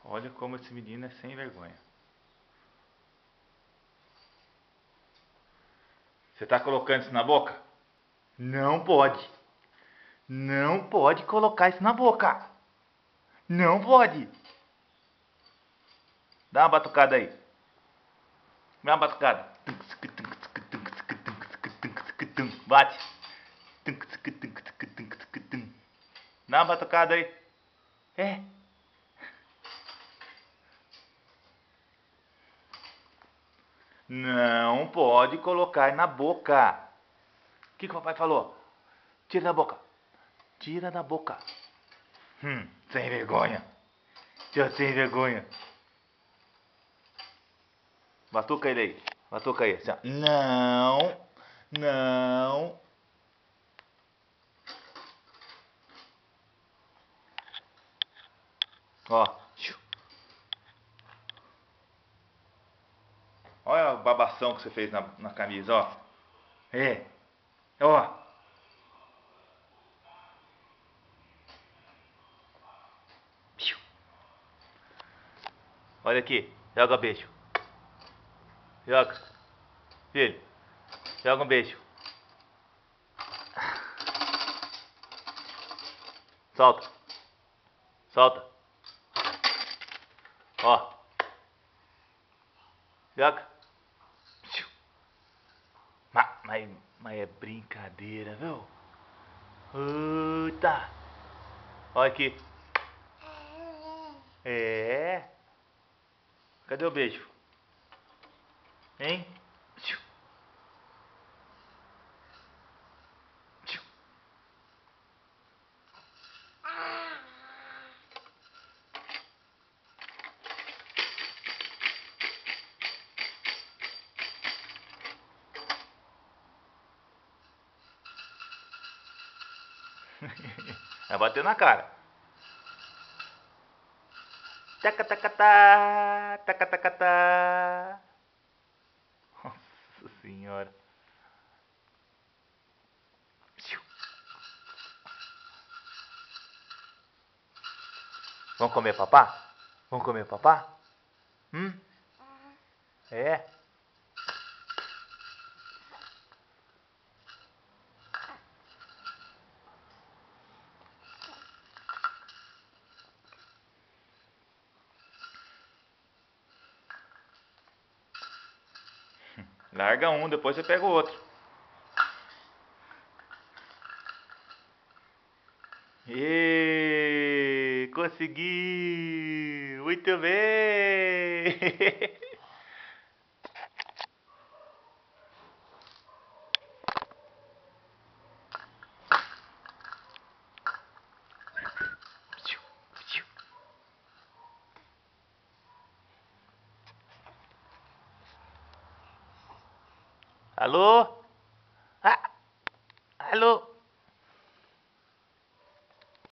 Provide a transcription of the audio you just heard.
Olha como esse menino é sem vergonha. Você tá colocando isso na boca? Não pode. Não pode colocar isso na boca. Não pode. Dá uma batucada aí. Dá uma batucada. Bate. Dá uma batucada aí. É. Não pode colocar na boca. O que o papai falou? Tira da boca. Tira da boca. Sem vergonha. Seu sem vergonha. Batuca ele aí. Batuca aí. Assim, ó. Não. Não. Ó. Olha a babação que você fez na camisa, ó. É. Ó. Olha aqui. Joga beijo. Joga. Filho. Joga um beijo. Solta. Solta. Ó. Joga. Mas é brincadeira, viu? Eita. Olha aqui. É. Cadê o beijo? Hein? Vai bater na cara. Tacatacatá, tacatacatá. Nossa senhora. Vamos comer papá? Vamos comer papá? É. Larga um, depois você pega o outro. E consegui! Muito bem! Alô? Ah, alô?